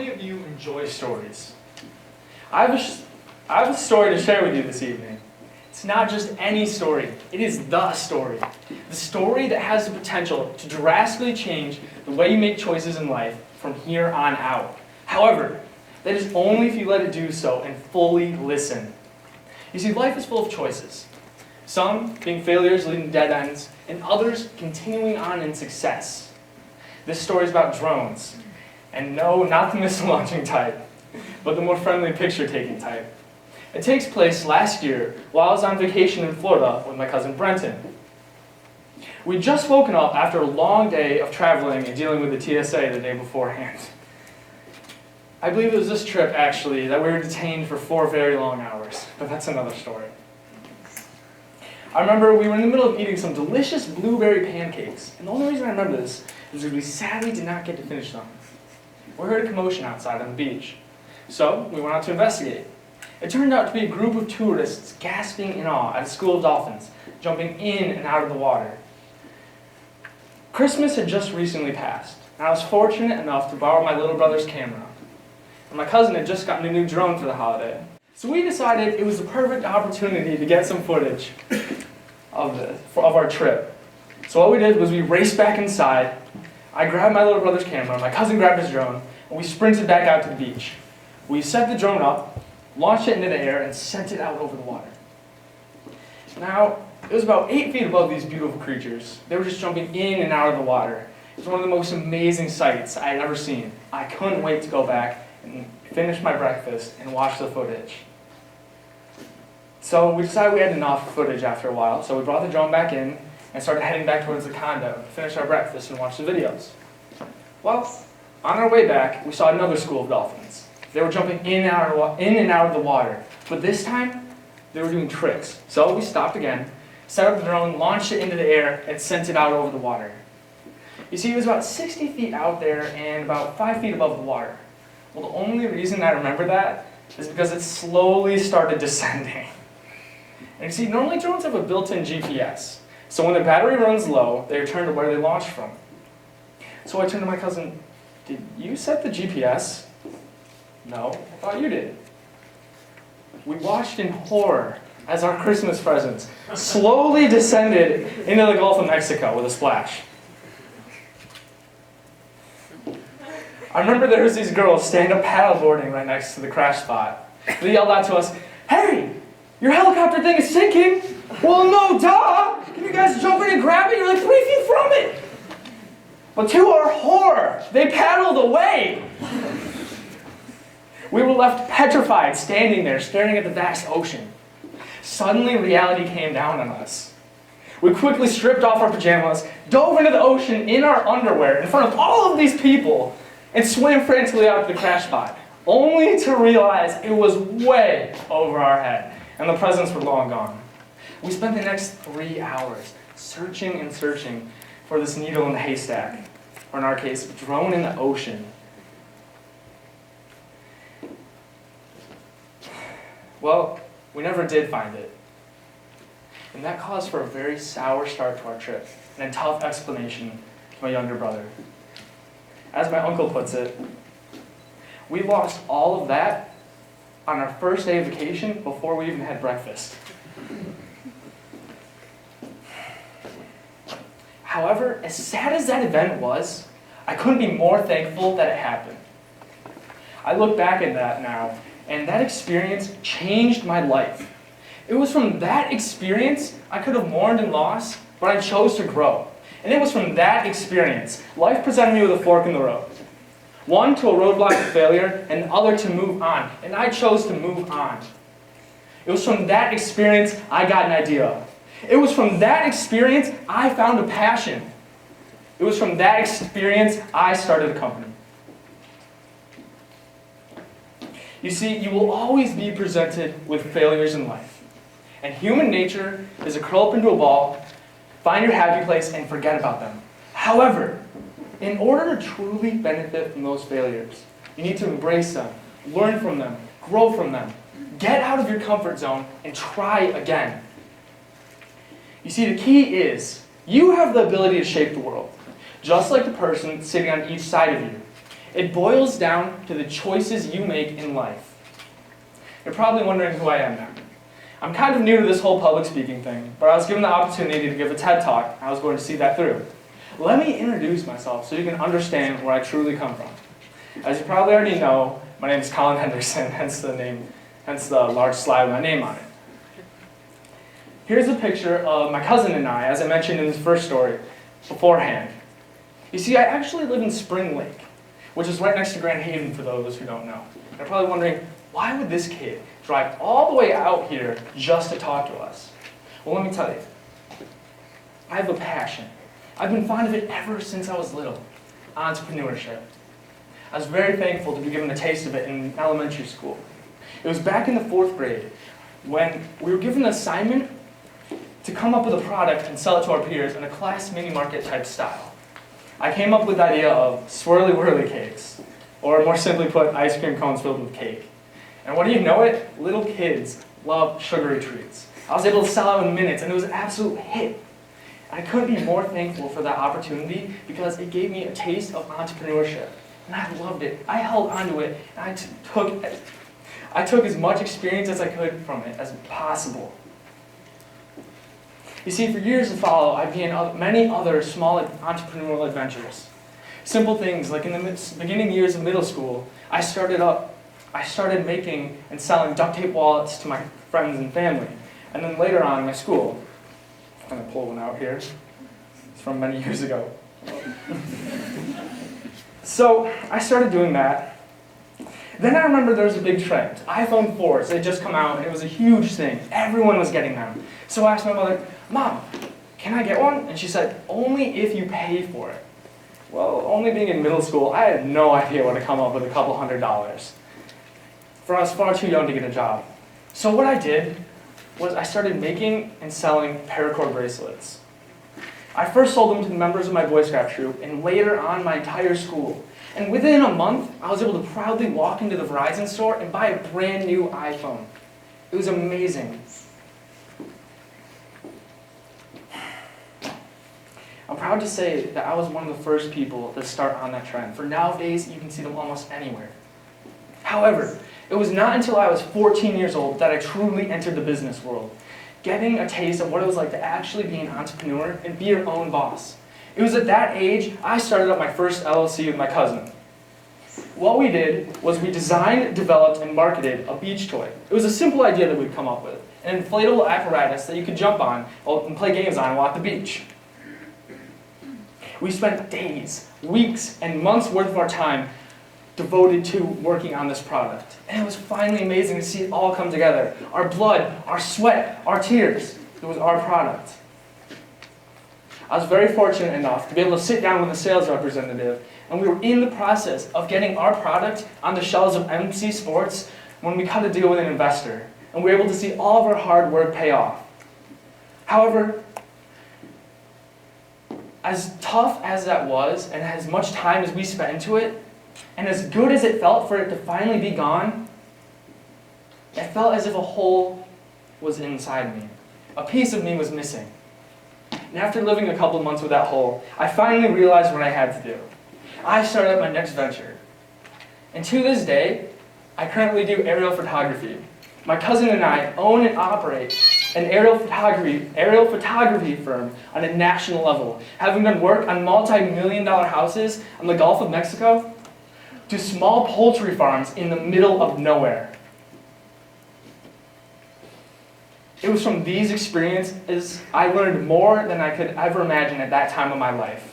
many of you enjoy stories? I have a story to share with you this evening. It's not just any story, it is the story. The story that has the potential to drastically change the way you make choices in life from here on out. However, that is only if you let it do so and fully listen. You see, life is full of choices. Some being failures leading to dead ends, and others continuing on in success. This story is about drones. And no, not the missile launching type, but the more friendly picture taking type. It takes place last year while I was on vacation in Florida with my cousin Brenton. We'd just woken up after a long day of traveling and dealing with the TSA the day beforehand. I believe it was this trip, actually, that we were detained for 4 very long hours, but that's another story. I remember we were in the middle of eating some delicious blueberry pancakes, and the only reason I remember this is because we sadly did not get to finish them. We heard a commotion outside on the beach, so we went out to investigate. It turned out to be a group of tourists gasping in awe at a school of dolphins, jumping in and out of the water. Christmas had just recently passed, and I was fortunate enough to borrow my little brother's camera. And my cousin had just gotten a new drone for the holiday. So we decided it was the perfect opportunity to get some footage of our trip. So what we did was we raced back inside. I grabbed my little brother's camera, my cousin grabbed his drone, and we sprinted back out to the beach. We set the drone up, launched it into the air, and sent it out over the water. Now, it was about 8 feet above these beautiful creatures. They were just jumping in and out of the water. It was one of the most amazing sights I had ever seen. I couldn't wait to go back and finish my breakfast and watch the footage. So we decided we had enough footage after a while, so we brought the drone back in and started heading back towards the condo to finish our breakfast and watch the videos. Well, on our way back, we saw another school of dolphins. They were jumping in and out of the water, but this time, they were doing tricks. So we stopped again, set up the drone, launched it into the air, and sent it out over the water. You see, it was about 60 feet out there and about 5 feet above the water. Well, the only reason I remember that is because it slowly started descending. And you see, normally drones have a built-in GPS. So when the battery runs low, they return to where they launched from. So I turned to my cousin, "Did you set the GPS?" "No, I thought you did." We watched in horror as our Christmas presents slowly descended into the Gulf of Mexico with a splash. I remember there was these girls stand-up paddleboarding right next to the crash spot. They yelled out to us, "Hey, your helicopter thing is sinking!" "Well, no, duh! Can you guys jump in and grab it? You're like 3 feet from it!" But to our horror, they paddled away. We were left petrified, standing there, staring at the vast ocean. Suddenly, reality came down on us. We quickly stripped off our pajamas, dove into the ocean in our underwear in front of all of these people, and swam frantically out to the crash spot, only to realize it was way over our head, and the presents were long gone. We spent the next 3 hours searching and searching for this needle in the haystack, or in our case, drone in the ocean. Well, we never did find it. And that caused for a very sour start to our trip, and a tough explanation to my younger brother. As my uncle puts it, we lost all of that on our first day of vacation before we even had breakfast. However, as sad as that event was, I couldn't be more thankful that it happened. I look back at that now, and that experience changed my life. It was from that experience I could have mourned and lost, but I chose to grow. And it was from that experience life presented me with a fork in the road. One to a roadblock of failure, and the other to move on. And I chose to move on. It was from that experience I got an idea. It was from that experience I found a passion. It was from that experience I started a company. You see, you will always be presented with failures in life. And human nature is to curl up into a ball, find your happy place, and forget about them. However, in order to truly benefit from those failures, you need to embrace them, learn from them, grow from them, get out of your comfort zone, and try again. You see, the key is, you have the ability to shape the world, just like the person sitting on each side of you. It boils down to the choices you make in life. You're probably wondering who I am now. I'm kind of new to this whole public speaking thing, but I was given the opportunity to give a TED Talk, and I was going to see that through. Let me introduce myself so you can understand where I truly come from. As you probably already know, my name is Colin Hendrickson, hence the large slide with my name on it. Here's a picture of my cousin and I, as I mentioned in this first story beforehand. You see, I actually live in Spring Lake, which is right next to Grand Haven for those who don't know. You're probably wondering, why would this kid drive all the way out here just to talk to us? Well, let me tell you. I have a passion. I've been fond of it ever since I was little. Entrepreneurship. I was very thankful to be given a taste of it in elementary school. It was back in the 4th grade when we were given an assignment to come up with a product and sell it to our peers in a class mini-market type style. I came up with the idea of swirly whirly cakes, or more simply put, ice cream cones filled with cake. And what do you know it? Little kids love sugary treats. I was able to sell out in minutes, and it was an absolute hit. I couldn't be more thankful for that opportunity because it gave me a taste of entrepreneurship. And I loved it. I held onto it, and I took as much experience as I could from it as possible. You see, for years to follow, I began many other small entrepreneurial adventures. Simple things like in the beginning years of middle school, I started making and selling duct tape wallets to my friends and family. And then later on in my school, I'm going to pull one out here. It's from many years ago. So I started doing that. Then I remember there was a big trend. iPhone 4s, they had just come out, and it was a huge thing. Everyone was getting them. So I asked my mother, "Mom, can I get one?" And she said, "Only if you pay for it." Well, only being in middle school, I had no idea what to come up with a couple $100s. For I was far too young to get a job. So what I did was I started making and selling paracord bracelets. I first sold them to the members of my Boy Scout troop, and later on my entire school. And within a month, I was able to proudly walk into the Verizon store and buy a brand new iPhone. It was amazing. I'm proud to say that I was one of the first people to start on that trend. For nowadays, you can see them almost anywhere. However, it was not until I was 14 years old that I truly entered the business world, getting a taste of what it was like to actually be an entrepreneur and be your own boss. It was at that age I started up my first LLC with my cousin. What we did was we designed, developed, and marketed a beach toy. It was a simple idea that we'd come up with, an inflatable apparatus that you could jump on and play games on while at the beach. We spent days, weeks, and months worth of our time devoted to working on this product. And it was finally amazing to see it all come together. Our blood, our sweat, our tears. It was our product. I was very fortunate enough to be able to sit down with a sales representative, and we were in the process of getting our product on the shelves of MC Sports when we cut a deal with an investor, and we were able to see all of our hard work pay off. However, as tough as that was, and as much time as we spent into it, and as good as it felt for it to finally be gone, it felt as if a hole was inside me. A piece of me was missing. And after living a couple of months with that hole, I finally realized what I had to do. I started my next venture. And to this day, I currently do aerial photography. My cousin and I own and operate an aerial photography firm on a national level, having done work on multi-million-dollar houses on the Gulf of Mexico to small poultry farms in the middle of nowhere. It was from these experiences I learned more than I could ever imagine at that time of my life.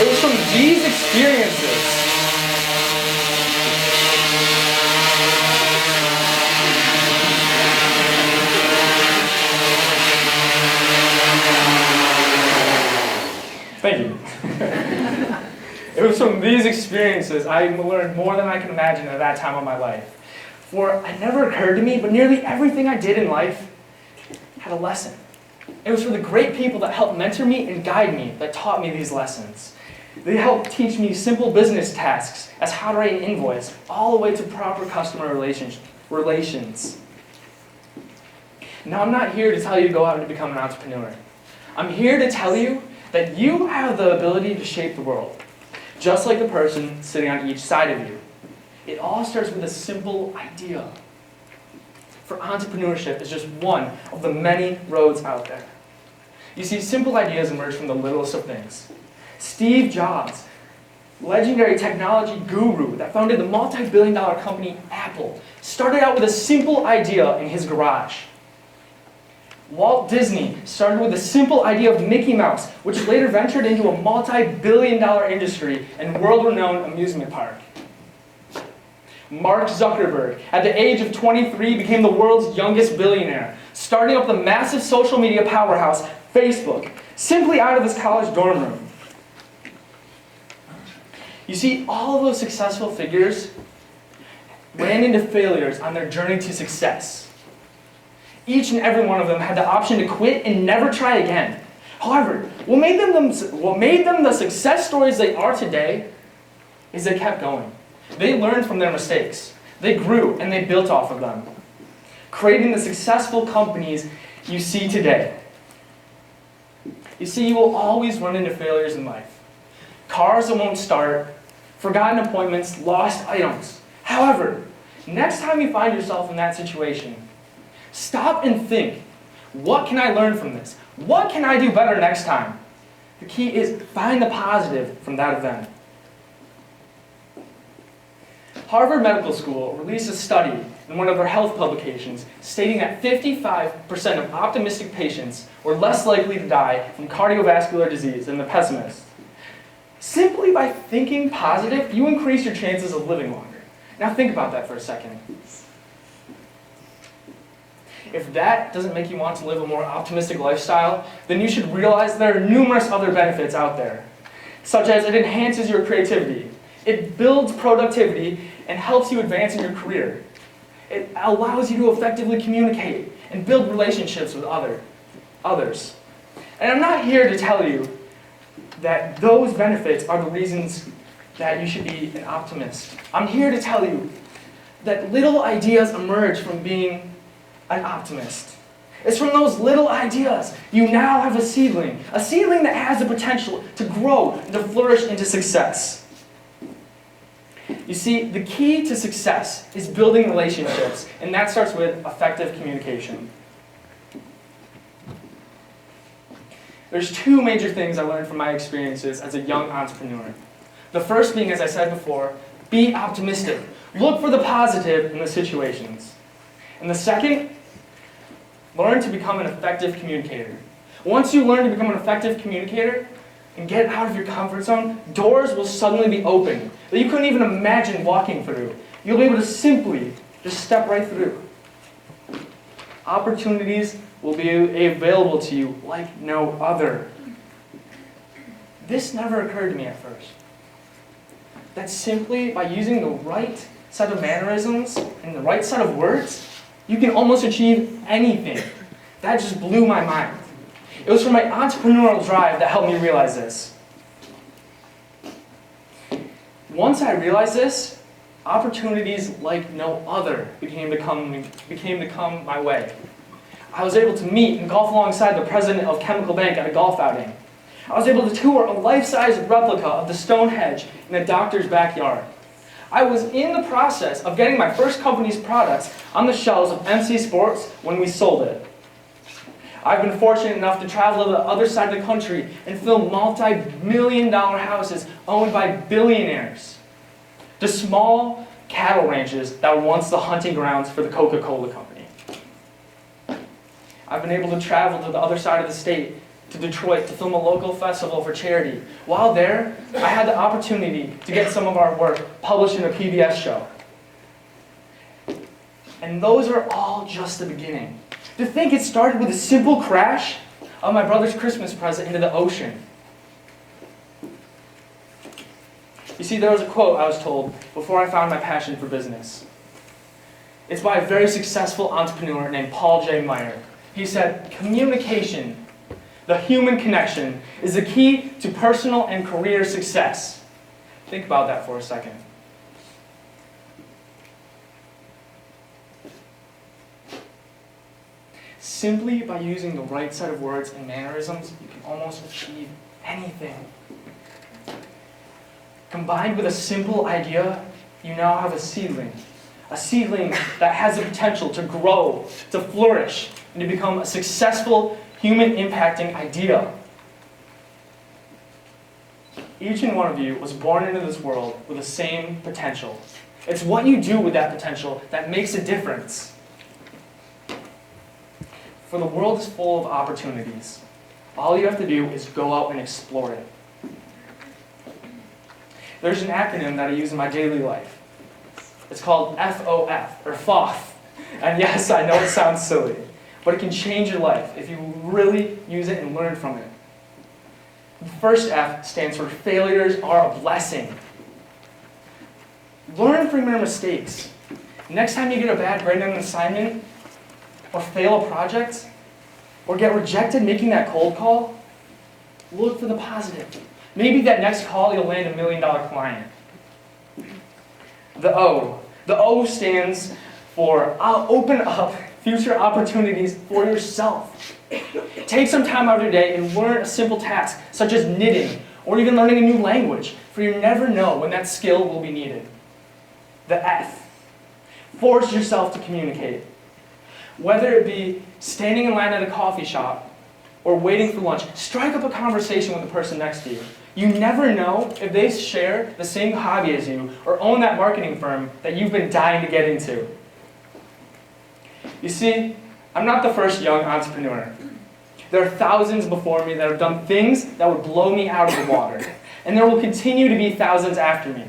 It was from these experiences Thank you. It was from these experiences I learned more than I could imagine at that time of my life. For it never occurred to me, but nearly everything I did in life had a lesson. It was for the great people that helped mentor me and guide me that taught me these lessons. They helped teach me simple business tasks as how to write an invoice, all the way to proper customer relations. Now, I'm not here to tell you to go out and become an entrepreneur. I'm here to tell you that you have the ability to shape the world, just like the person sitting on each side of you. It all starts with a simple idea. For entrepreneurship is just one of the many roads out there. You see, simple ideas emerge from the littlest of things. Steve Jobs, legendary technology guru that founded the multi-billion-dollar company Apple, started out with a simple idea in his garage. Walt Disney started with a simple idea of Mickey Mouse, which later ventured into a multi-billion-dollar industry and world-renowned amusement park. Mark Zuckerberg, at the age of 23, became the world's youngest billionaire, starting up the massive social media powerhouse, Facebook, simply out of his college dorm room. You see, all of those successful figures ran into failures on their journey to success. Each and every one of them had the option to quit and never try again. However, what made them the success stories they are today is they kept going. They learned from their mistakes. They grew and they built off of them, creating the successful companies you see today. You see, you will always run into failures in life. Cars that won't start, forgotten appointments, lost items. However, next time you find yourself in that situation, stop and think, what can I learn from this? What can I do better next time? The key is find the positive from that event. Harvard Medical School released a study in one of their health publications stating that 55% of optimistic patients were less likely to die from cardiovascular disease than the pessimists. Simply by thinking positive, you increase your chances of living longer. Now think about that for a second. If that doesn't make you want to live a more optimistic lifestyle, then you should realize there are numerous other benefits out there, such as it enhances your creativity, it builds productivity, and helps you advance in your career. It allows you to effectively communicate and build relationships with others. And I'm not here to tell you that those benefits are the reasons that you should be an optimist. I'm here to tell you that little ideas emerge from being an optimist. It's from those little ideas you now have a seedling that has the potential to grow and to flourish into success. You see, the key to success is building relationships, and that starts with effective communication. There's two major things I learned from my experiences as a young entrepreneur. The first being, as I said before, be optimistic. Look for the positive in the situations. And the second, learn to become an effective communicator. Once you learn to become an effective communicator and get out of your comfort zone, doors will suddenly be open that you couldn't even imagine walking through. You'll be able to simply just step right through. Opportunities will be available to you like no other. This never occurred to me at first. That simply by using the right set of mannerisms and the right set of words, you can almost achieve anything. That just blew my mind. It was from my entrepreneurial drive that helped me realize this. Once I realized this, opportunities like no other became to come my way. I was able to meet and golf alongside the president of Chemical Bank at a golf outing. I was able to tour a life-size replica of the Stonehenge in a doctor's backyard. I was in the process of getting my first company's products on the shelves of MC Sports when we sold it. I've been fortunate enough to travel to the other side of the country and film multi-million-dollar houses owned by billionaires, to small cattle ranches that were once the hunting grounds for the Coca-Cola Company. I've been able to travel to the other side of the state, to Detroit, to film a local festival for charity. While there, I had the opportunity to get some of our work published in a PBS show. And those are all just the beginning. To think it started with a simple crash of my brother's Christmas present into the ocean. You see, there was a quote I was told before I found my passion for business. It's by a very successful entrepreneur named Paul J. Meyer. He said, "Communication, the human connection, is the key to personal and career success." Think about that for a second. Simply by using the right set of words and mannerisms, you can almost achieve anything. Combined with a simple idea, you now have a seedling. A seedling that has the potential to grow, to flourish, and to become a successful, human-impacting idea. Each and one of you was born into this world with the same potential. It's what you do with that potential that makes a difference. For the world is full of opportunities. All you have to do is go out and explore it. There's an acronym that I use in my daily life. It's called FOF, or FOF. And yes, I know it sounds silly, but it can change your life if you really use it and learn from it. The first F stands for failures are a blessing. Learn from your mistakes. Next time you get a bad grade on an assignment, or fail a project, or get rejected making that cold call, look for the positive. Maybe that next call you'll land $1 million client. The O. The O stands for open up future opportunities for yourself. Take some time out of your day and learn a simple task, such as knitting, or even learning a new language, for you never know when that skill will be needed. The F. Force yourself to communicate. Whether it be standing in line at a coffee shop or waiting for lunch, strike up a conversation with the person next to you. You never know if they share the same hobby as you or own that marketing firm that you've been dying to get into. You see, I'm not the first young entrepreneur. There are thousands before me that have done things that would blow me out of the water. And there will continue to be thousands after me.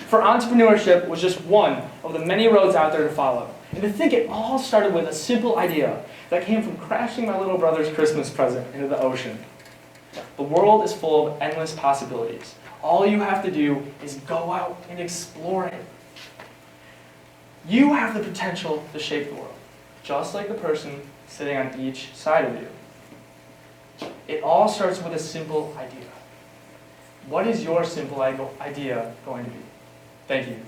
For entrepreneurship was just one of the many roads out there to follow. And to think it all started with a simple idea that came from crashing my little brother's Christmas present into the ocean. The world is full of endless possibilities. All you have to do is go out and explore it. You have the potential to shape the world, just like the person sitting on each side of you. It all starts with a simple idea. What is your simple idea going to be? Thank you.